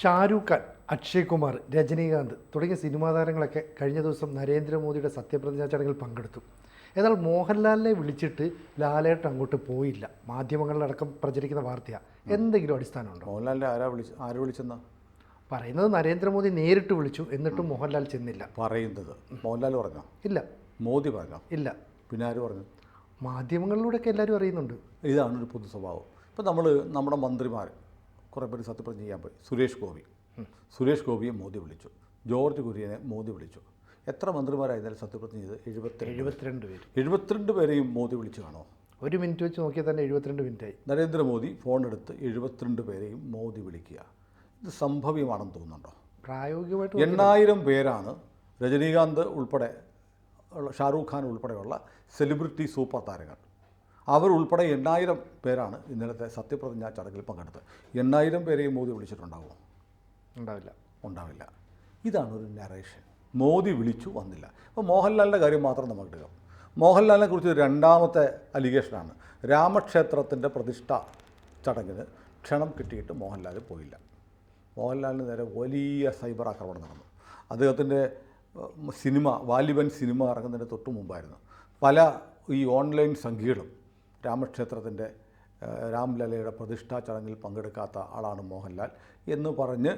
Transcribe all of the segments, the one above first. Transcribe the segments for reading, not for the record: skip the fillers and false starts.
ഷാരൂഖ് ഖാൻ, അക്ഷയ് കുമാർ, രജനീകാന്ത് തുടങ്ങിയ സിനിമാ താരങ്ങളൊക്കെ കഴിഞ്ഞ ദിവസം നരേന്ദ്രമോദിയുടെ സത്യപ്രതിജ്ഞാ ചടങ്ങിൽ പങ്കെടുത്തു. എന്നാൽ മോഹൻലാലിനെ വിളിച്ചിട്ട് ലാലേട്ടൻ അങ്ങോട്ട് പോയില്ല. മാധ്യമങ്ങളിലടക്കം പ്രചരിക്കുന്ന വാർത്തയാണ്. എന്തെങ്കിലും അടിസ്ഥാനമുണ്ടോ? മോഹൻലാലിനെ ആര് വിളിച്ചെന്നാ പറയുന്നത്? നരേന്ദ്രമോദി നേരിട്ട് വിളിച്ചു, എന്നിട്ടും മോഹൻലാൽ ചെന്നില്ല. പറയുന്നത് മോഹൻലാൽ പറഞ്ഞോ? ഇല്ല. മോദി പറഞ്ഞോ? ഇല്ല. പിന്നെ ആര് പറഞ്ഞു? മാധ്യമങ്ങളിലൂടെയൊക്കെ എല്ലാവരും അറിയുന്നുണ്ട്. ഇതാണ് ഒരു പൊതു സ്വഭാവം. ഇപ്പോൾ നമ്മുടെ മന്ത്രിമാർ കുറേ പേര് സത്യപ്രതിജ്ഞ ചെയ്യാൻ പോയി. സുരേഷ് ഗോപിയെ മോദി വിളിച്ചു. ജോർജ് കുര്യനെ മോദി വിളിച്ചു. എത്ര മന്ത്രിമാരായിരുന്നാലും സത്യപ്രതിജ്ഞ ചെയ്ത് 72 പേരെയും മോദി വിളിച്ചു കാണോ? ഒരു മിനിറ്റ് വെച്ച് നോക്കിയാൽ തന്നെ 72 മിനിറ്റായി. നരേന്ദ്രമോദി ഫോണെടുത്ത് 72 പേരെയും മോദി വിളിക്കുക. ഇത് സംഭവ്യമാണെന്ന് തോന്നുന്നുണ്ടോ? പ്രായോഗികമായിട്ട് 8000 പേരാണ് രജനീകാന്ത് ഉൾപ്പെടെ ഷാരൂഖ് ഖാൻ ഉൾപ്പെടെയുള്ള സെലിബ്രിറ്റി സൂപ്പർ താരങ്ങൾ. അവരുൾപ്പെടെ 8000 പേരാണ് ഇന്നലത്തെ സത്യപ്രതിജ്ഞാ ചടങ്ങിൽ പങ്കെടുത്തത്. 8000 പേരെയും മോദി വിളിച്ചിട്ടുണ്ടാകുമോ? ഉണ്ടാവില്ല. ഇതാണ് ഒരു നറേഷൻ. മോദി വിളിച്ചു, വന്നില്ല. അപ്പോൾ മോഹൻലാലിൻ്റെ കാര്യം മാത്രം നമുക്ക് എടുക്കാം. മോഹൻലാലിനെ കുറിച്ച് രണ്ടാമത്തെ അലിഗേഷനാണ് രാമക്ഷേത്രത്തിൻ്റെ പ്രതിഷ്ഠ ചടങ്ങിന് ക്ഷണം കിട്ടിയിട്ട് മോഹൻലാൽ പോയില്ല. മോഹൻലാലിന് നേരെ വലിയ സൈബർ ആക്രമണം നടന്നു. അദ്ദേഹത്തിൻ്റെ വാലിബൻ സിനിമ ഇറങ്ങുന്നതിന് തൊട്ട് മുമ്പായിരുന്നു. പല ഈ ഓൺലൈൻ സംഖ്യകളും രാമക്ഷേത്രത്തിൻ്റെ രാംലല്ലയുടെ പ്രതിഷ്ഠാ ചടങ്ങിൽ പങ്കെടുക്കാത്ത ആളാണ് മോഹൻലാൽ എന്ന് പറഞ്ഞ്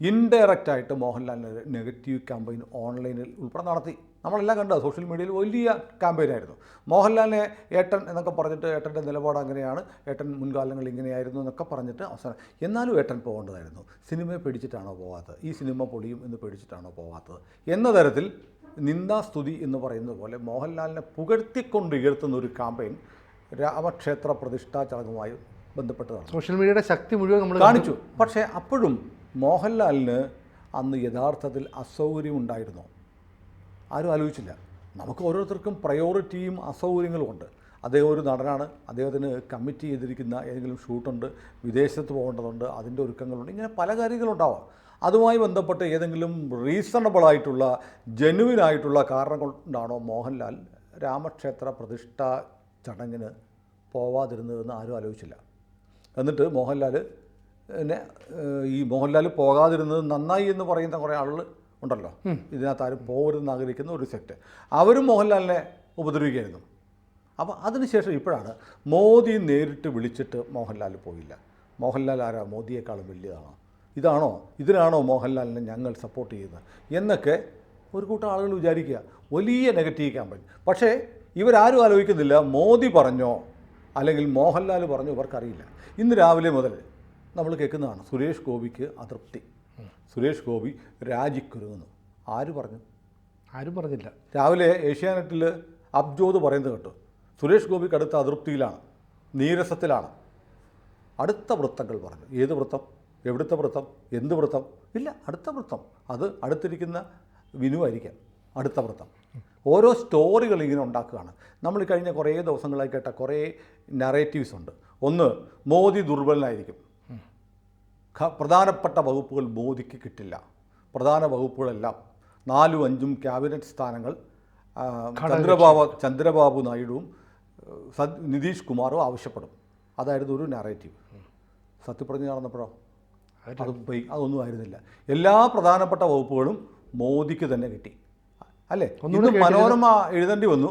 ഇൻഡയറക്റ്റായിട്ട് മോഹൻലാലിന് നെഗറ്റീവ് ക്യാമ്പയിൻ ഓൺലൈനിൽ ഉൾപ്പെടെ നടത്തി. നമ്മളെല്ലാം കണ്ടത് സോഷ്യൽ മീഡിയയിൽ വലിയ ക്യാമ്പയിനായിരുന്നു. മോഹൻലാലിനെ ഏട്ടൻ എന്നൊക്കെ പറഞ്ഞിട്ട് ഏട്ടൻ്റെ നിലപാട് അങ്ങനെയാണ്, ഏട്ടൻ മുൻകാലങ്ങളിൽ ഇങ്ങനെയായിരുന്നു എന്നൊക്കെ പറഞ്ഞിട്ട് അവസാനം എന്നാലും ഏട്ടൻ പോകേണ്ടതായിരുന്നു. സിനിമയെ പേടിച്ചിട്ടാണോ പോകാത്തത്? ഈ സിനിമ പൊളിയും എന്ന് പേടിച്ചിട്ടാണോ പോകാത്തത് എന്ന തരത്തിൽ നിന്ദാസ്തുതി എന്ന് പറയുന്നത് പോലെ മോഹൻലാലിനെ പുകഴ്ത്തിക്കൊണ്ട് ഉയർത്തുന്ന ഒരു ക്യാമ്പയിൻ രാമക്ഷേത്ര പ്രതിഷ്ഠാ ചടങ്ങുമായി ബന്ധപ്പെട്ടതാണ്. സോഷ്യൽ മീഡിയയുടെ ശക്തി മുഴുവൻ നമ്മൾ കാണിച്ചു. പക്ഷേ അപ്പോഴും മോഹൻലാലിന് അന്ന് യഥാർത്ഥത്തിൽ അസൗകര്യം ഉണ്ടായിരുന്നോ? ആരും ആലോചിച്ചില്ല. നമുക്ക് ഓരോരുത്തർക്കും പ്രയോറിറ്റിയും അസൗകര്യങ്ങളും ഉണ്ട്. അദ്ദേഹം ഒരു നടനാണ്, അദ്ദേഹത്തിന് കമ്മിറ്റ് ചെയ്തിരിക്കുന്ന ഏതെങ്കിലും ഷൂട്ടുണ്ട്, വിദേശത്ത് പോകേണ്ടതുണ്ട്, അതിൻ്റെ ഒരുക്കങ്ങളുണ്ട്, ഇങ്ങനെ പല കാര്യങ്ങളുണ്ടാവാം. അതുമായി ബന്ധപ്പെട്ട് ഏതെങ്കിലും റീസണബിളായിട്ടുള്ള ജെനുവിനായിട്ടുള്ള കാരണം കൊണ്ടാണോ മോഹൻലാൽ രാമക്ഷേത്ര പ്രതിഷ്ഠാ ചടങ്ങിന് പോവാതിരുന്നതെന്ന് ആരും ആലോചിച്ചില്ല. എന്നിട്ട് മോഹൻലാൽ പോകാതിരുന്നത് നന്നായി എന്ന് പറയുന്ന കുറേ ആളുകൾ ഉണ്ടല്ലോ, ഇതിനകത്ത് ആരും പോകരുതെന്ന് ആഗ്രഹിക്കുന്ന ഒരു സെറ്റ്, അവരും മോഹൻലാലിനെ ഉപദ്രവിക്കുകയായിരുന്നു. അപ്പോൾ അതിനുശേഷം ഇപ്പോഴാണ് മോദി നേരിട്ട് വിളിച്ചിട്ട് മോഹൻലാൽ പോയില്ല. മോഹൻലാൽ ആരാ? മോദിയേക്കാളും വലിയതാണോ? ഇതിനാണോ മോഹൻലാലിനെ ഞങ്ങൾ സപ്പോർട്ട് ചെയ്യുന്നത് എന്നൊക്കെ ഒരു കൂട്ടം ആളുകൾ വിചാരിക്കുക. വലിയ നെഗറ്റീവ് ക്യാമ്പയിൻ. പക്ഷേ ഇവരാരും ആലോചിക്കുന്നില്ല മോദി പറഞ്ഞോ അല്ലെങ്കിൽ മോഹൻലാൽ പറഞ്ഞോ ഇവർക്കറിയില്ല. ഇന്ന് രാവിലെ മുതൽ നമ്മൾ കേൾക്കുന്നതാണ് സുരേഷ് ഗോപിക്ക് അതൃപ്തി, സുരേഷ് ഗോപി രാജിക്കൊരുങ്ങുന്നു. ആര് പറഞ്ഞു? ആരും പറഞ്ഞില്ല. രാവിലെ ഏഷ്യാനെറ്റിൽ അബ്ജോദ് പറയുന്നത് കേട്ടു. സുരേഷ് ഗോപിക്ക് അടുത്ത അതൃപ്തിയിലാണ്, നീരസത്തിലാണ്. അടുത്ത വൃത്തങ്ങൾ പറഞ്ഞു. ഏത് വൃത്തം? എവിടുത്തെ വൃത്തം? എന്ത് വൃത്തം? ഇല്ല, അടുത്ത വൃത്തം. അത് അടുത്തിരിക്കുന്ന വിനുവായിരിക്കാം അടുത്ത വൃത്തം. ഓരോ സ്റ്റോറികൾ ഇങ്ങനെ ഉണ്ടാക്കുകയാണ്. നമ്മൾ കഴിഞ്ഞ കുറേ ദിവസങ്ങളായി കേട്ട കുറേ നറേറ്റീവ്സ് ഉണ്ട്. ഒന്ന്, മോദി ദുർബലനായിരിക്കും, പ്രധാനപ്പെട്ട വകുപ്പുകൾ മോദിക്ക് കിട്ടില്ല, പ്രധാന വകുപ്പുകളെല്ലാം 4ഉം 5ഉം ക്യാബിനറ്റ് സ്ഥാനങ്ങൾ ചന്ദ്രബാബു നായിഡുവും നിതീഷ് കുമാറും ആവശ്യപ്പെടും. അതായിരുന്നു ഒരു നറേറ്റീവ്. സത്യപ്രതിജ്ഞ നടന്നപ്പോഴോ അതൊന്നും ആയിരുന്നില്ല. എല്ലാ പ്രധാനപ്പെട്ട വകുപ്പുകളും മോദിക്ക് തന്നെ കിട്ടി, അല്ലേ? ഇന്ന് മനോരമ എഴുതേണ്ടി വന്നു,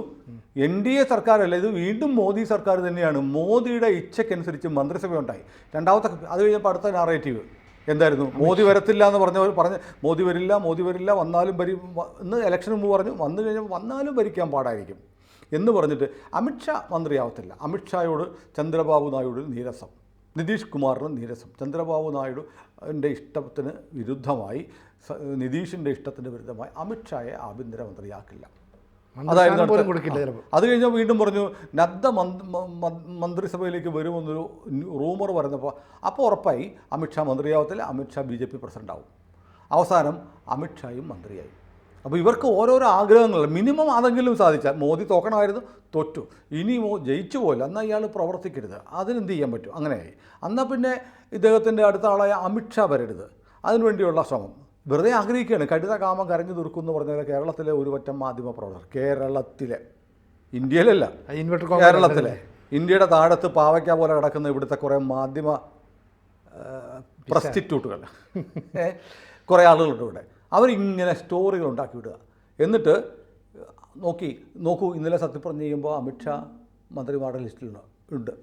NDA സർക്കാരല്ല, ഇത് വീണ്ടും മോദി സർക്കാർ തന്നെയാണ്. മോദിയുടെ ഇച്ഛയ്ക്കനുസരിച്ച് മന്ത്രിസഭ ഉണ്ടായി. രണ്ടാമത്തെ അത് കഴിഞ്ഞപ്പോൾ അടുത്ത നാറേറ്റീവ് എന്തായിരുന്നു? മോദി വരത്തില്ല എന്ന് പറഞ്ഞ് മോദി വരില്ല, വന്നാലും ഇന്ന് ഇലക്ഷന് മുമ്പ് പറഞ്ഞു, വന്നു കഴിഞ്ഞാൽ വന്നാലും ഭരിക്കാൻ പാടായിരിക്കും എന്ന് പറഞ്ഞിട്ട് അമിത്ഷാ മന്ത്രിയാവത്തില്ല. അമിത്ഷായോട് ചന്ദ്രബാബു നായിഡു നീരസം, നിതീഷ് കുമാറിന് നീരസം. ചന്ദ്രബാബു നായിഡുവിൻ്റെ ഇഷ്ടത്തിന് വിരുദ്ധമായി, നിതീഷിൻ്റെ ഇഷ്ടത്തിന് വിരുദ്ധമായി അമിത്ഷായെ ആഭ്യന്തരമന്ത്രിയാക്കില്ല. അതായിരുന്നു അത് കഴിഞ്ഞാൽ വീണ്ടും പറഞ്ഞു നദ്ദ മന്ത്രിസഭയിലേക്ക് വരുമെന്നൊരു റൂമർ വരുന്നപ്പോൾ അപ്പോൾ ഉറപ്പായി അമിത്ഷാ മന്ത്രിയാവത്തില്ല, അമിത്ഷാ BJP പ്രസിഡൻ്റ് ആവും. അവസാനം അമിത്ഷായും മന്ത്രിയായി. അപ്പോൾ ഇവർക്ക് ഓരോരോ ആഗ്രഹങ്ങൾ, മിനിമം അതെങ്കിലും സാധിച്ചാൽ. മോദി തോക്കണമായിരുന്നു, തോറ്റു, ഇനി ജയിച്ചു പോയില്ല, എന്നാൽ ഇയാൾ പ്രവർത്തിക്കരുത്, അതിനെന്ത് ചെയ്യാൻ പറ്റും? അങ്ങനെയായി. എന്നാൽ പിന്നെ ഇദ്ദേഹത്തിൻ്റെ അടുത്ത ആളായ അമിത്ഷാ വരരുത്, അതിനുവേണ്ടിയുള്ള ശ്രമം വെറുതെ ആഗ്രഹിക്കുകയാണ്. കടുത്ത കാമം കരഞ്ഞു തീർക്കുമെന്ന് പറഞ്ഞാൽ കേരളത്തിലെ ഒരു പറ്റം മാധ്യമ പ്രവർത്തകർ, ഇന്ത്യയിലല്ല, കേരളത്തിലെ, ഇന്ത്യയുടെ താഴത്ത് പാവയ്ക്ക പോലെ കിടക്കുന്ന ഇവിടുത്തെ കുറേ മാധ്യമ പ്രസ്റ്റിറ്റ്യൂട്ടുകൾ കുറേ ആളുകളുണ്ട് ഇവിടെ. അവരിങ്ങനെ സ്റ്റോറികൾ ഉണ്ടാക്കി വിടുക. എന്നിട്ട് നോക്കൂ ഇന്നലെ സത്യപ്രതിജ്ഞ ചെയ്യുമ്പോൾ അമിത്ഷാ മന്ത്രിമാരുടെ ലിസ്റ്റിൽ ഉണ്ട്.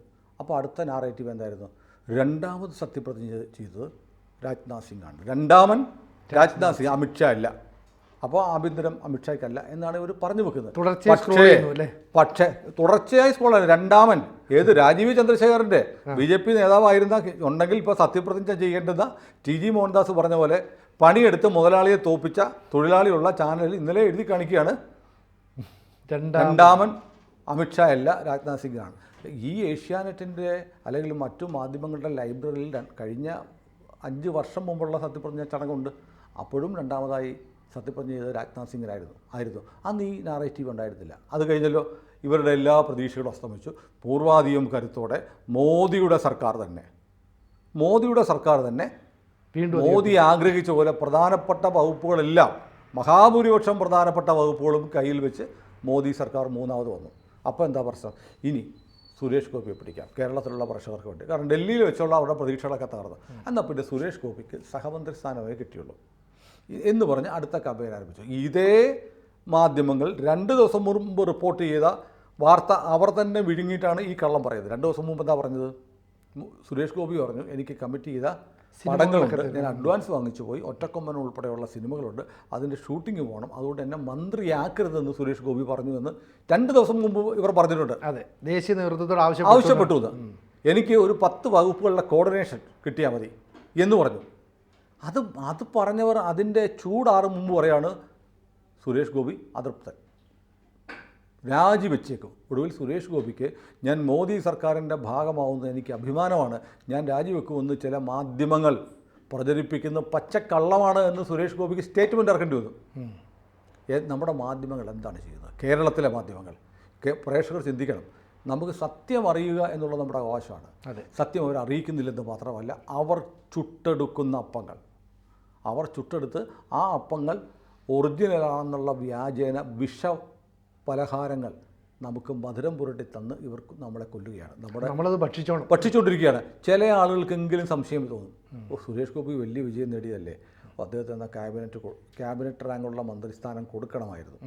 അപ്പോൾ അടുത്ത നാറേറ്റീവ് എന്തായിരുന്നു? രണ്ടാമത് സത്യപ്രതിജ്ഞ ചെയ്തത് രാജ്നാഥ് സിംഗ് ആണ്. രണ്ടാമൻ രാജ്നാഥ് സിംഗ്, അമിത്ഷാ അല്ല. അപ്പോൾ ആഭ്യന്തരം അമിത്ഷായ്ക്കല്ല എന്നാണ് ഇവർ പറഞ്ഞു വെക്കുന്നത്. പക്ഷേ തുടർച്ചയായി സ്കോളാണ്. രണ്ടാമൻ ഏത് രാജീവ് ചന്ദ്രശേഖറിൻ്റെ BJP നേതാവായിരുന്ന ഉണ്ടെങ്കിൽ ഇപ്പോൾ സത്യപ്രതിജ്ഞ ചെയ്യേണ്ടുന്ന TG മോഹൻദാസ് പറഞ്ഞ പോലെ പണിയെടുത്ത് മുതലാളിയെ തോപ്പിച്ച തൊഴിലാളിയുള്ള ചാനലിൽ ഇന്നലെ എഴുതി കാണിക്കുകയാണ് രണ്ടാമൻ അമിത്ഷാ അല്ല, രാജ്നാഥ് സിംഗ് ആണ്. ഈ ഏഷ്യാനെറ്റിൻ്റെ അല്ലെങ്കിൽ മറ്റു മാധ്യമങ്ങളുടെ ലൈബ്രറിയിൽ കഴിഞ്ഞ 5 വർഷം മുമ്പുള്ള സത്യപ്രതിജ്ഞ ചടങ്ങുണ്ട്. അപ്പോഴും രണ്ടാമതായി സത്യപ്രതിജ്ഞ ചെയ്തത് രാജ്നാഥ് സിംഗിനായിരുന്നു. അന്ന് ഈ നാറേറ്റീവ് ഉണ്ടായിരുന്നില്ല. അത് കഴിഞ്ഞല്ലോ ഇവരുടെ എല്ലാ പ്രതീക്ഷകളും അസ്തമിച്ചു. പൂർവാധികം കരുത്തോടെ മോദിയുടെ സർക്കാർ തന്നെ മോദി ആഗ്രഹിച്ച പോലെ പ്രധാനപ്പെട്ട വകുപ്പുകളെല്ലാം മഹാഭൂരിപക്ഷം പ്രധാനപ്പെട്ട വകുപ്പുകളും കയ്യിൽ വെച്ച് മോദി സർക്കാർ മൂന്നാമത് വന്നു. അപ്പോൾ എന്താ പ്രശ്നം? ഇനി സുരേഷ് ഗോപിയെ പിടിക്കാം, കേരളത്തിലുള്ള പ്രേക്ഷകർക്ക് വേണ്ടി. കാരണം ഡൽഹിയിൽ വെച്ചുള്ള അവരുടെ പ്രതീക്ഷകളൊക്കെ തകർന്നു. എന്നാൽ പിന്നെ സുരേഷ് ഗോപിക്ക് സഹമന്ത്രി സ്ഥാനമേ കിട്ടിയുള്ളൂ എന്ന് പറഞ്ഞ് അടുത്ത ക്യാമ്പയിൻ ആരംഭിച്ചു. ഇതേ മാധ്യമങ്ങൾ 2 ദിവസം മുമ്പ് റിപ്പോർട്ട് ചെയ്ത വാർത്ത അവർ തന്നെ വിഴുങ്ങിയിട്ടാണ് ഈ കള്ളം പറയുന്നത്. 2 ദിവസം മുമ്പ് എന്താ പറഞ്ഞത്? സുരേഷ് ഗോപി പറഞ്ഞു, എനിക്ക് കമ്മിറ്റ് ചെയ്ത പടങ്ങളുണ്ട്, ഞാൻ അഡ്വാൻസ് വാങ്ങിച്ചു പോയി, ഒറ്റക്കൊമ്പൻ ഉൾപ്പെടെയുള്ള സിനിമകളുണ്ട്, അതിൻ്റെ ഷൂട്ടിംഗ് പോകണം, അതുകൊണ്ട് എന്നെ മന്ത്രിയാക്കരുതെന്ന് സുരേഷ് ഗോപി പറഞ്ഞു എന്ന് 2 ദിവസം മുമ്പ് ഇവർ പറഞ്ഞിട്ടുണ്ട്. അതെ, ദേശീയ നേതൃത്വത്തോട് ആവശ്യപ്പെട്ടു. എനിക്ക് ഒരു 10 വകുപ്പുകളുടെ കോർഡിനേഷൻ കിട്ടിയാൽ മതി എന്ന് പറഞ്ഞു. അത് പറഞ്ഞവർ അതിൻ്റെ ചൂടാറും മുമ്പ് പറയാണ് സുരേഷ് ഗോപി അതൃപ്തൻ, രാജിവെച്ചേക്കും. ഒടുവിൽ സുരേഷ് ഗോപിക്ക് ഞാൻ മോദി സർക്കാരിൻ്റെ ഭാഗമാവുന്നത് എനിക്ക് അഭിമാനമാണ്, ഞാൻ രാജിവെക്കുമെന്ന് ചില മാധ്യമങ്ങൾ പ്രചരിപ്പിക്കുന്ന പച്ചക്കള്ളമാണ് എന്ന് സുരേഷ് ഗോപിക്ക് സ്റ്റേറ്റ്മെൻറ്റ് ഇറക്കേണ്ടി വന്നു. നമ്മുടെ മാധ്യമങ്ങൾ എന്താണ് ചെയ്യുന്നത്? കേരളത്തിലെ മാധ്യമങ്ങൾ, പ്രേക്ഷകർ ചിന്തിക്കണം. നമുക്ക് സത്യം അറിയുക എന്നുള്ളത് നമ്മുടെ അവകാശമാണ്. സത്യം അവർ അറിയിക്കുന്നില്ലെന്ന് മാത്രമല്ല, അവർ ചുട്ടെടുത്ത് ആ അപ്പങ്ങൾ ഒറിജിനലാണെന്നുള്ള വ്യാജേന പലഹാരങ്ങൾ നമുക്ക് മധുരം പുരട്ടി തന്ന് ഇവർക്ക് നമ്മളെ കൊല്ലുകയാണ്. നമ്മളത് ഭക്ഷിച്ചുകൊണ്ടിരിക്കുകയാണ്. ചില ആളുകൾക്കെങ്കിലും സംശയം തോന്നും, സുരേഷ് ഗോപി വലിയ വിജയം നേടിയതല്ലേ, അദ്ദേഹത്തിന് ക്യാബിനറ്റ് റാങ്കുള്ള മന്ത്രിസ്ഥാനം കൊടുക്കണമായിരുന്നു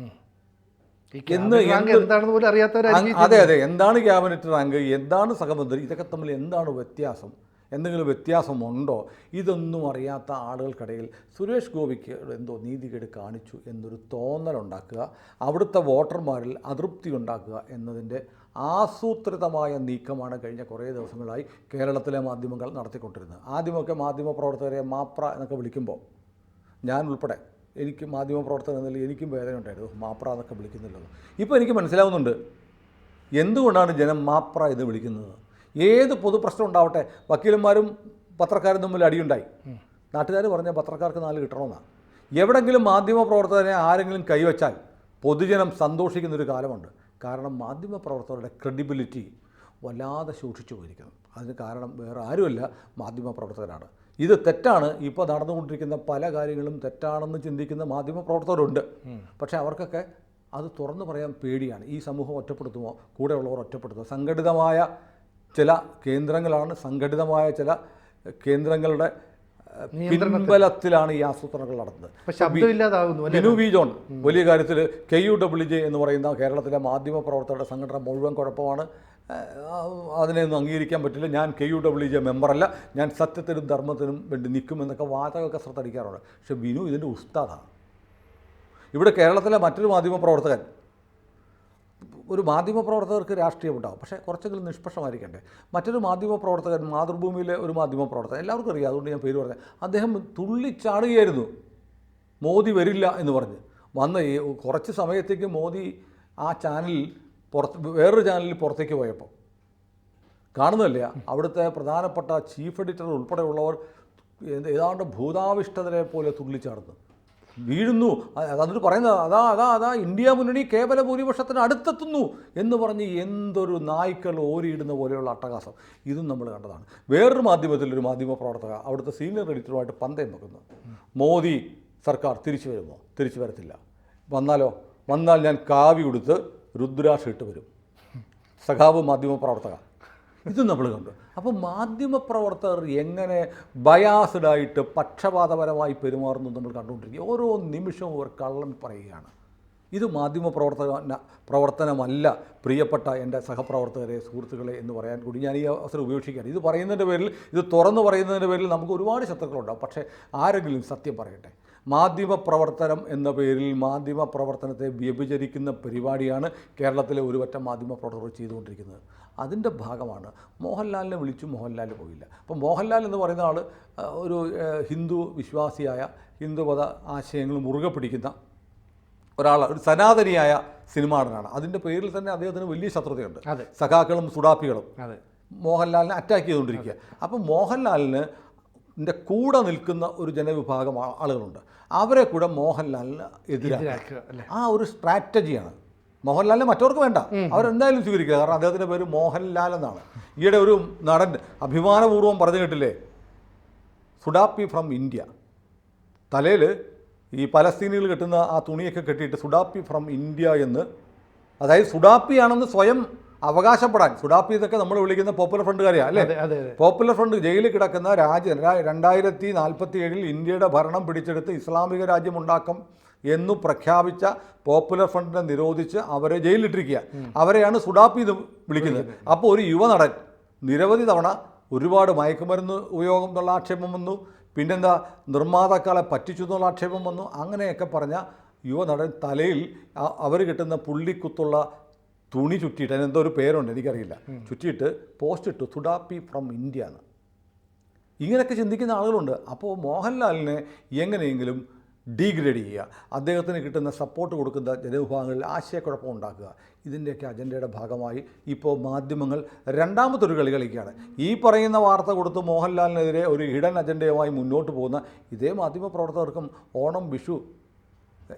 എന്താണെന്ന് പോലും അറിയാത്തവരാണ്. അതെ, എന്താണ് ക്യാബിനറ്റ് റാങ്ക്, എന്താണ് സഹമന്ത്രി, ഇതൊക്കെ തമ്മിൽ എന്താണ് വ്യത്യാസം, എന്തെങ്കിലും വ്യത്യാസമുണ്ടോ, ഇതൊന്നും അറിയാത്ത ആളുകൾക്കിടയിൽ സുരേഷ് ഗോപിക്ക് എന്തോ നീതികേട് കാണിച്ചു എന്നൊരു തോന്നലുണ്ടാക്കുക, അവിടുത്തെ വോട്ടർമാരിൽ അതൃപ്തി ഉണ്ടാക്കുക എന്നതിൻ്റെ ആസൂത്രിതമായ നീക്കമാണ് കഴിഞ്ഞ കുറേ ദിവസങ്ങളായി കേരളത്തിലെ മാധ്യമങ്ങൾ നടത്തിക്കൊണ്ടിരുന്നത്. ആദ്യമൊക്കെ മാധ്യമപ്രവർത്തകരെ മാപ്ര എന്നൊക്കെ വിളിക്കുമ്പോൾ ഞാൻ ഉൾപ്പെടെ എനിക്ക് മാധ്യമപ്രവർത്തകൻ എന്നതിൽ എനിക്കും വേദന ഉണ്ടായിരുന്നു, മാപ്ര എന്നൊക്കെ വിളിക്കുന്നില്ലല്ലോ. ഇപ്പോൾ എനിക്ക് മനസ്സിലാവുന്നുണ്ട് എന്തുകൊണ്ടാണ് ജനം മാപ്ര എന്ന് വിളിക്കുന്നത്. ഏത് പൊതുപ്രശ്നം ഉണ്ടാവട്ടെ, വക്കീലന്മാരും പത്രക്കാരും തമ്മിൽ അടിയുണ്ടായി, നാട്ടുകാർ പറഞ്ഞ പത്രക്കാർക്ക് 4 കിട്ടണമെന്നാണ്. എവിടെങ്കിലും മാധ്യമപ്രവർത്തകനെ ആരെങ്കിലും കൈവച്ചാൽ പൊതുജനം സന്തോഷിക്കുന്നൊരു കാലമുണ്ട്. കാരണം മാധ്യമപ്രവർത്തകരുടെ ക്രെഡിബിലിറ്റി വല്ലാതെ സൂക്ഷിച്ചു പോയിരിക്കുന്നു. അതിന് കാരണം വേറെ ആരുമല്ല, മാധ്യമപ്രവർത്തകരാണ്. ഇത് തെറ്റാണ്, ഇപ്പോൾ നടന്നുകൊണ്ടിരിക്കുന്ന പല കാര്യങ്ങളും തെറ്റാണെന്ന് ചിന്തിക്കുന്ന മാധ്യമപ്രവർത്തകരുണ്ട്. പക്ഷേ അവർക്കൊക്കെ അത് തുറന്നു പറയാൻ പേടിയാണ്. ഈ സമൂഹം ഒറ്റപ്പെടുത്തുമോ, കൂടെയുള്ളവർ ഒറ്റപ്പെടുത്തുമോ? സംഘടിതമായ ചില കേന്ദ്രങ്ങളുടെ പിൻബലത്തിലാണ് ഈ ആസൂത്രണങ്ങൾ നടത്തുന്നത്. ബിനു വി ജോൺ വലിയ കാര്യത്തിൽ KUWJ എന്ന് പറയുന്ന കേരളത്തിലെ മാധ്യമപ്രവർത്തകരുടെ സംഘടന മുഴുവൻ കുഴപ്പമാണ്, അതിനെയൊന്നും അംഗീകരിക്കാൻ പറ്റില്ല, ഞാൻ KUWJ മെമ്പറല്ല, ഞാൻ സത്യത്തിനും ധർമ്മത്തിനും വേണ്ടി നിൽക്കുമെന്നൊക്കെ വാചകമൊക്കെ ശ്രദ്ധടിക്കാറുണ്ട്. പക്ഷേ ബിനു ഇതിൻ്റെ ഉസ്താദാണ്. ഇവിടെ കേരളത്തിലെ മറ്റൊരു മാധ്യമപ്രവർത്തകൻ, ഒരു മാധ്യമപ്രവർത്തകർക്ക് രാഷ്ട്രീയമുണ്ടാകും, പക്ഷേ കുറച്ചെങ്കിലും നിഷ്പക്ഷമായിരിക്കണ്ടേ. മറ്റൊരു മാധ്യമപ്രവർത്തകൻ, മാതൃഭൂമിയിലെ ഒരു മാധ്യമപ്രവർത്തകൻ, എല്ലാവർക്കും അറിയാം, അതുകൊണ്ട് ഞാൻ പേര് പറഞ്ഞത്, അദ്ദേഹം തുള്ളിച്ചാടുകയായിരുന്നു മോദി വരില്ല എന്ന് പറഞ്ഞ്. വന്ന് കുറച്ച് സമയത്തേക്ക് മോദി ആ ചാനലിൽ വേറൊരു ചാനലിൽ പുറത്തേക്ക് പോയപ്പോൾ കാണുന്നില്ല, അവിടുത്തെ പ്രധാനപ്പെട്ട ചീഫ് എഡിറ്റർ ഉൾപ്പെടെയുള്ളവർ ഏതാണ്ട് ഭൂതാവിഷ്ടതരെ പോലെ തുള്ളിച്ചാടുന്നു, വീഴുന്നു. എന്നിട്ട് പറയുന്നത് അതാ ഇന്ത്യ മുന്നണി കേവല ഭൂരിപക്ഷത്തിന് അടുത്തെത്തുന്നു എന്ന് പറഞ്ഞ് എന്തൊരു നായ്ക്കൾ ഓരിയിടുന്ന പോലെയുള്ള അട്ടഹാസം ഇതും നമ്മൾ കണ്ടതാണ്. വേറൊരു മാധ്യമത്തിലൊരു മാധ്യമപ്രവർത്തക അവിടുത്തെ സീനിയർ എഡിറ്ററുമായിട്ട് പന്തയം വെക്കുന്നു. മോദി സർക്കാർ തിരിച്ചു വരുമോ? തിരിച്ചു വരത്തില്ല. വന്നാൽ ഞാൻ കാവി ഉടുത്ത് രുദ്രാക്ഷ ഇട്ട് വരും. സഖാവ് മാധ്യമപ്രവർത്തക ഇതും നമ്മൾ കണ്ടു. അപ്പോൾ മാധ്യമപ്രവർത്തകർ എങ്ങനെ ബയാസ്ഡായിട്ട് പക്ഷപാതപരമായി പെരുമാറുന്നു നമ്മൾ കണ്ടുകൊണ്ടിരിക്കുക. ഓരോ നിമിഷവും ഒരു കള്ളം പറയുകയാണ്. ഇത് പ്രവർത്തനമല്ല പ്രിയപ്പെട്ട എൻ്റെ സഹപ്രവർത്തകരെ, സുഹൃത്തുക്കളെ എന്ന് പറയാൻ കൂടി ഞാൻ ഈ അവസരം ഉപേക്ഷിക്കുകയാണ്. ഇത് പറയുന്നതിൻ്റെ പേരിൽ, ഇത് തുറന്നു പറയുന്നതിൻ്റെ പേരിൽ നമുക്ക് ഒരുപാട് ശത്രുക്കളുണ്ടാകും. പക്ഷേ ആരെങ്കിലും സത്യം പറയട്ടെ. മാധ്യമപ്രവർത്തനം എന്ന പേരിൽ മാധ്യമപ്രവർത്തനത്തെ വ്യഭിചരിക്കുന്ന പരിപാടിയാണ് കേരളത്തിലെ ഒരുപറ്റം മാധ്യമപ്രവർത്തകർ ചെയ്തുകൊണ്ടിരിക്കുന്നത്. അതിൻ്റെ ഭാഗമാണ് മോഹൻലാലിനെ വിളിച്ചു, മോഹൻലാൽ പോയില്ല. അപ്പോൾ മോഹൻലാൽ എന്ന് പറയുന്ന ആൾ ഒരു ഹിന്ദു വിശ്വാസിയായ, ഹിന്ദുമത ആശയങ്ങൾ മുറുകെ പിടിക്കുന്ന ഒരാൾ, ഒരു സനാതനിയായ സിനിമാടനാണ്. അതിൻ്റെ പേരിൽ തന്നെ അദ്ദേഹത്തിന് വലിയ ശത്രുതയുണ്ട്. സഖാക്കളും സുഡാപ്പികളും മോഹൻലാലിനെ അറ്റാക്ക് ചെയ്തുകൊണ്ടിരിക്കുക. അപ്പോൾ മോഹൻലാലിന് കൂടെ നിൽക്കുന്ന ഒരു ജനവിഭാഗം ആളുകളുണ്ട്. അവരെ കൂടെ മോഹൻലാലിന് എതിരാക്കുക, ആ ഒരു സ്ട്രാറ്റജിയാണ്. മോഹൻലാലിനെ മറ്റവർക്ക് വേണ്ട, അവരെന്തായാലും സ്വീകരിക്കുക. കാരണം അദ്ദേഹത്തിൻ്റെ പേര് മോഹൻലാൽ എന്നാണ്. ഈയിടെ ഒരു നടൻ അഭിമാനപൂർവ്വം പറഞ്ഞു കേട്ടില്ലേ, സുഡാപ്പി ഫ്രം ഇന്ത്യ. തലയിൽ ഈ പലസ്തീനികൾ കെട്ടുന്ന ആ തുണിയൊക്കെ കെട്ടിയിട്ട് സുഡാപ്പി ഫ്രം ഇന്ത്യ എന്ന്, അതായത് സുഡാപ്പിയാണെന്ന് സ്വയം അവകാശപ്പെടാൻ. സുഡാപ്പി എന്നൊക്കെ നമ്മൾ വിളിക്കുന്ന പോപ്പുലർ ഫ്രണ്ടുകാരെയാണ് അല്ലേ? പോപ്പുലർ ഫ്രണ്ട് ജയിലിൽ കിടക്കുന്ന രാജ്യം 2047 ഇന്ത്യയുടെ ഭരണം പിടിച്ചെടുത്ത് ഇസ്ലാമിക രാജ്യമുണ്ടാക്കും എന്നു പ്രഖ്യാപിച്ച പോപ്പുലർ ഫ്രണ്ടിനെ നിരോധിച്ച് അവരെ ജയിലിലിട്ടിരിക്കുക. അവരെയാണ് സുഡാപ്പി എന്ന് വിളിക്കുന്നത്. അപ്പോൾ ഒരു യുവനടൻ നിരവധി തവണ ഒരുപാട് മയക്കുമരുന്ന് ഉപയോഗം എന്നുള്ള ആക്ഷേപം വന്നു, പിന്നെന്താ നിർമ്മാതാക്കളെ പറ്റിച്ചു എന്നുള്ള ആക്ഷേപം വന്നു. അങ്ങനെയൊക്കെ പറഞ്ഞ യുവനടൻ തലയിൽ അവർ കിട്ടുന്ന പുള്ളിക്കുത്തുള്ള തുണി ചുറ്റിയിട്ട്, അതിനെന്തോ ഒരു പേരുണ്ട് എനിക്കറിയില്ല, ചുറ്റിയിട്ട് പോസ്റ്റ് ഇട്ടു സുഡാപ്പി ഫ്രം ഇന്ത്യ എന്ന്. ഇങ്ങനെയൊക്കെ ചിന്തിക്കുന്ന ആളുകളുണ്ട്. അപ്പോൾ മോഹൻലാലിനെ എങ്ങനെയെങ്കിലും ഡീഗ്രേഡ് ചെയ്യുക, അദ്ദേഹത്തിന് കിട്ടുന്ന സപ്പോർട്ട് കൊടുക്കുന്ന ജനവിഭാഗങ്ങളിൽ ആശയക്കുഴപ്പം ഉണ്ടാക്കുക, ഇതിൻ്റെയൊക്കെ അജണ്ടയുടെ ഭാഗമായി ഇപ്പോൾ മാധ്യമങ്ങൾ രണ്ടാമതൊരു കളി കളിക്കുകയാണ്. ഈ പറയുന്ന വാർത്ത കൊടുത്ത് മോഹൻലാലിനെതിരെ ഒരു ഹിഡൻ അജണ്ടയുമായി മുന്നോട്ട് പോകുന്ന ഇതേ മാധ്യമപ്രവർത്തകർക്കും ഓണം, വിഷു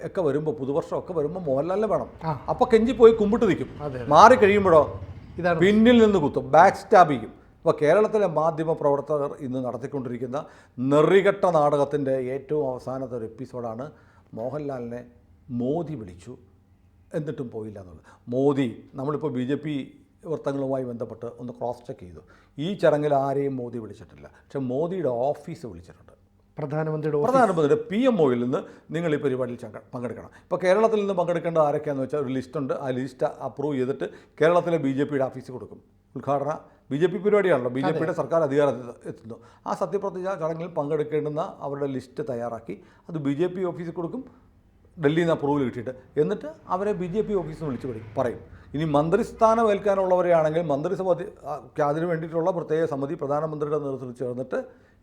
ഒക്കെ വരുമ്പോൾ, പുതുവർഷം ഒക്കെ വരുമ്പോൾ മോഹൻലാലിനെ വേണം. അപ്പോൾ കെഞ്ചി പോയി കുമ്പിട്ട് നിൽക്കും. മാറിക്കഴിയുമ്പോഴോ പിന്നിൽ നിന്ന് കുത്തും, ബാക്ക് സ്റ്റാബ് ചെയ്യും. ഇപ്പോൾ കേരളത്തിലെ മാധ്യമപ്രവർത്തകർ ഇന്ന് നടത്തിക്കൊണ്ടിരിക്കുന്ന നെറികെട്ട നാടകത്തിൻ്റെ ഏറ്റവും അവസാനത്തെ ഒരു എപ്പിസോഡാണ് മോഹൻലാലിനെ മോദി വിളിച്ചു എന്നിട്ടും പോയില്ല എന്നുള്ളത്. മോദി, നമ്മളിപ്പോൾ BJP വൃത്തങ്ങളുമായി ബന്ധപ്പെട്ട് ഒന്ന് ക്രോസ് ചെക്ക് ചെയ്തു. ഈ ചടങ്ങിൽ ആരെയും മോദി വിളിച്ചിട്ടില്ല. പക്ഷേ മോദിയുടെ ഓഫീസ് വിളിച്ചിട്ടുണ്ട്. പ്രധാനമന്ത്രിയുടെ PMOയിൽ നിന്ന് നിങ്ങൾ ഈ പരിപാടിയിൽ പങ്കെടുക്കണം. ഇപ്പോൾ കേരളത്തിൽ നിന്ന് പങ്കെടുക്കേണ്ട ആരൊക്കെയാണെന്ന് വെച്ചാൽ ഒരു ലിസ്റ്റുണ്ട്. ആ ലിസ്റ്റ് അപ്രൂവ് ചെയ്തിട്ട് കേരളത്തിലെ BJPയുടെ ഓഫീസിൽ കൊടുക്കും. ഉദ്ഘാടന BJP പരിപാടിയാണല്ലോ, BJPയുടെ സർക്കാർ അധികാരത്തിൽ എത്തുന്നു. ആ സത്യപ്രതിജ്ഞ ചടങ്ങിൽ പങ്കെടുക്കേണ്ടുന്ന അവരുടെ ലിസ്റ്റ് തയ്യാറാക്കി അത് BJP ഓഫീസിൽ കൊടുക്കും, ഡൽഹിയിൽ നിന്ന് അപ്രൂവൽ കിട്ടിയിട്ട്. എന്നിട്ട് അവരെ BJP ഓഫീസിൽ വിളിച്ച് പറയും. ഇനി മന്ത്രിസ്ഥാനം ഏൽക്കാനുള്ളവരെയാണെങ്കിൽ മന്ത്രിസഭയ്ക്ക് അതിന് വേണ്ടിയിട്ടുള്ള പ്രത്യേക സമിതി പ്രധാനമന്ത്രിയുടെ നേതൃത്വത്തിൽ ചേർന്നിട്ട്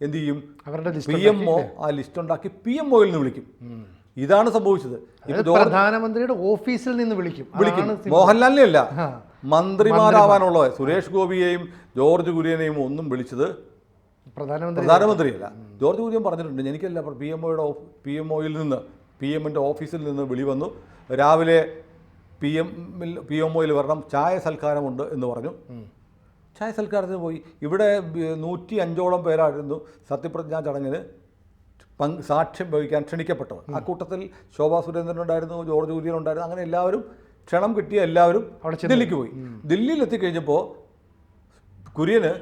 എന്ത് ചെയ്യും, അവരുടെ PMO ആ ലിസ്റ്റ് ഉണ്ടാക്കി PMOയിൽ നിന്ന് വിളിക്കും. ഇതാണ് സംഭവിച്ചത്. പ്രധാനമന്ത്രിയുടെ ഓഫീസിൽ നിന്ന് വിളിക്കും. മോഹൻലാലിനെ അല്ല, മന്ത്രിമാരാവാനുള്ളത് സുരേഷ് ഗോപിയെയും ജോർജ് കുര്യനെയും ഒന്നും വിളിച്ചത് പ്രധാനമന്ത്രിയല്ല. ജോർജ് കുര്യൻ പറഞ്ഞിട്ടുണ്ട്, എനിക്കല്ല, PMOയിൽ നിന്ന്, PMന്റെ ഓഫീസിൽ നിന്ന് വിളി വന്നു, രാവിലെ PMOയിൽ വരണം, ചായ സൽക്കാരമുണ്ട് എന്ന് പറഞ്ഞു. ചായ സൽക്കാരത്തിന് പോയി. ഇവിടെ 105ഓളം പേരായിരുന്നു സത്യപ്രതിജ്ഞാ ചടങ്ങിന് സാക്ഷ്യം വഹിക്കാൻ ക്ഷണിക്കപ്പെട്ടത്. ആ കൂട്ടത്തിൽ ശോഭാ സുരേന്ദ്രൻ ഉണ്ടായിരുന്നു, ജോർജ് കുര്യൻ ഉണ്ടായിരുന്നു. അങ്ങനെ എല്ലാവരും, ക്ഷണം കിട്ടിയ എല്ലാവരും ദില്ലിക്ക് പോയി. ദില്ലിയിൽ എത്തിക്കഴിഞ്ഞപ്പോൾ കുര്യന്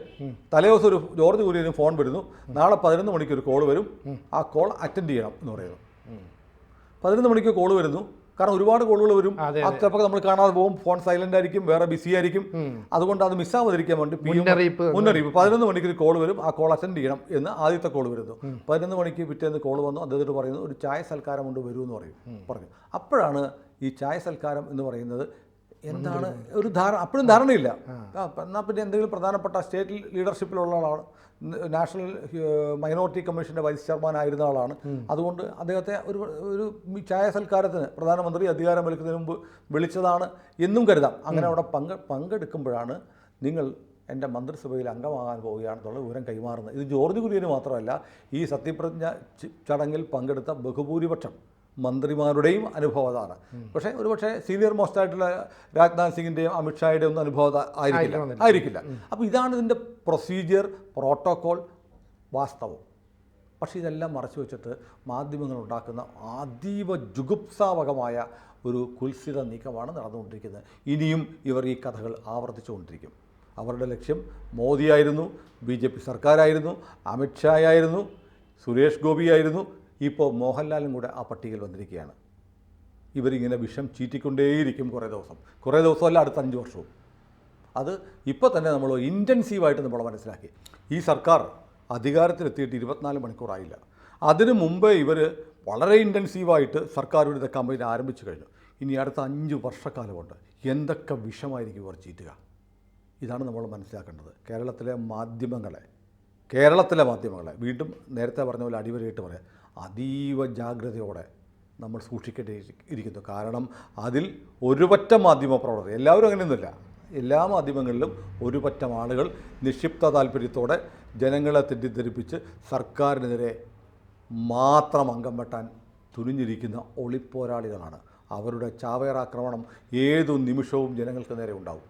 തലേദിവസം ഒരു ജോർജ് കുര്യന് ഫോൺ വരുന്നു, നാളെ 11 മണിക്ക് ഒരു കോൾ വരും, ആ കോൾ അറ്റൻഡ് ചെയ്യണം എന്ന് പറയുന്നു. 11 മണിക്ക് കോൾ വരുന്നു. കാരണം ഒരുപാട് കോളുകൾ വരും, ചിലപ്പോൾ നമ്മൾ കാണാതെ പോകും, ഫോൺ സൈലൻ്റ് ആയിരിക്കും, വേറെ ബിസി ആയിരിക്കും. അതുകൊണ്ട് അത് മിസ്സാവാതിരിക്കാൻ വേണ്ടി മുന്നറിയിപ്പ് 11 മണിക്ക് ഒരു കോൾ വരും, ആ കോൾ അറ്റൻഡ് ചെയ്യണം എന്ന് ആദ്യത്തെ കോൾ വരുന്നു. 11 മണിക്ക് പിറ്റേന്ന് കോൾ വന്നു, അദ്ദേഹത്തോട് പറയുന്നു ഒരു ചായ സൽക്കാരം കൊണ്ട് വരൂ എന്ന് പറഞ്ഞു. അപ്പോഴാണ് ഈ ചായ സൽക്കാരം എന്ന് പറയുന്നത് എന്താണ് ഒരു അപ്പോഴും ധാരണയില്ല. എന്നാൽ പിന്നെ എന്തെങ്കിലും പ്രധാനപ്പെട്ട സ്റ്റേറ്റ് ലീഡർഷിപ്പിലുള്ള ആളാണ്, നാഷണൽ മൈനോറിറ്റി കമ്മീഷൻ്റെ വൈസ് ചെയർമാനായിരുന്ന ആളാണ്. അതുകൊണ്ട് അദ്ദേഹത്തെ ഒരു ചായ സൽക്കാരത്തിന് പ്രധാനമന്ത്രി അധികാരം വലിക്കുന്നതിന് മുമ്പ് വിളിച്ചതാണ് എന്നും കരുതാം. അങ്ങനെ അവിടെ പങ്കെടുക്കുമ്പോഴാണ് നിങ്ങൾ എൻ്റെ മന്ത്രിസഭയിൽ അംഗമാകാൻ പോവുകയാണെന്നുള്ള വിവരം കൈമാറുന്നത്. ഇത് ജോർജ് കുര്യന് മാത്രമല്ല, ഈ സത്യപ്രതിജ്ഞ ചടങ്ങിൽ പങ്കെടുത്ത ബഹുഭൂരിപക്ഷം മന്ത്രിമാരുടെയും അനുഭവം അതാണ്. പക്ഷേ ഒരുപക്ഷെ സീനിയർ മോസ്റ്റ് ആയിട്ടുള്ള രാജ്നാഥ് സിംഗിൻ്റെയും അമിത്ഷായുടെയും ഒന്നും അനുഭവം ആയിരിക്കില്ല. അപ്പോൾ ഇതാണ് ഇതിൻ്റെ പ്രൊസീജിയർ, പ്രോട്ടോക്കോൾ, വാസ്തവം. പക്ഷേ ഇതെല്ലാം മറച്ചു വെച്ചിട്ട് മാധ്യമങ്ങൾ ഉണ്ടാക്കുന്ന അതീവ ജുഗുപ്സാവകമായ ഒരു കുൽസിത നീക്കമാണ് നടന്നുകൊണ്ടിരിക്കുന്നത്. ഇനിയും ഇവർ ഈ കഥകൾ ആവർത്തിച്ചുകൊണ്ടിരിക്കും. അവരുടെ ലക്ഷ്യം മോദിയായിരുന്നു, BJP സർക്കാരായിരുന്നു, അമിത്ഷായായിരുന്നു, സുരേഷ് ഗോപിയായിരുന്നു, ഇപ്പോൾ മോഹൻലാലും കൂടെ ആ പട്ടികയിൽ വന്നിരിക്കുകയാണ്. ഇവരിങ്ങനെ വിഷം ചീറ്റിക്കൊണ്ടേയിരിക്കും കുറേ ദിവസമല്ല, അടുത്ത 5 വർഷവും. അത് ഇപ്പോൾ തന്നെ നമ്മൾ ഇൻറ്റൻസീവായിട്ട് നമ്മൾ മനസ്സിലാക്കി. ഈ സർക്കാർ അധികാരത്തിലെത്തിയിട്ട് 24 മണിക്കൂറായില്ല. അതിനു മുമ്പേ ഇവർ വളരെ ഇൻറ്റൻസീവായിട്ട് സർക്കാർ വിരുദ്ധ കമ്പയിൻ ആരംഭിച്ചു കഴിഞ്ഞു. ഇനി അടുത്ത 5 വർഷക്കാലമുണ്ട്. എന്തൊക്കെ വിഷമായിരിക്കും ഇവർ ചീറ്റുക? ഇതാണ് നമ്മൾ മനസ്സിലാക്കേണ്ടത്. കേരളത്തിലെ മാധ്യമങ്ങളെ വീണ്ടും നേരത്തെ പറഞ്ഞ പോലെ അടിവരയിട്ട് പറയാം, അതീവ ജാഗ്രതയോടെ നമ്മൾ സൂക്ഷിക്കേണ്ടിയിരിക്കുന്നു. കാരണം അതിൽ ഒരുപറ്റം മാധ്യമപ്രവർത്തകർ, എല്ലാവരും അങ്ങനെയൊന്നുമില്ല, എല്ലാ മാധ്യമങ്ങളിലും ഒരുപറ്റം ആളുകൾ നിക്ഷിപ്ത താല്പര്യത്തോടെ ജനങ്ങളെ തെറ്റിദ്ധരിപ്പിച്ച് സർക്കാരിനെതിരെ മാത്രം അംഗം വെട്ടാൻ തുനിഞ്ഞിരിക്കുന്ന ഒളിപ്പോരാളികളാണ്. അവരുടെ ചാവേറാക്രമണം ഏതു നിമിഷവും ജനങ്ങൾക്ക് നേരെ ഉണ്ടാവും.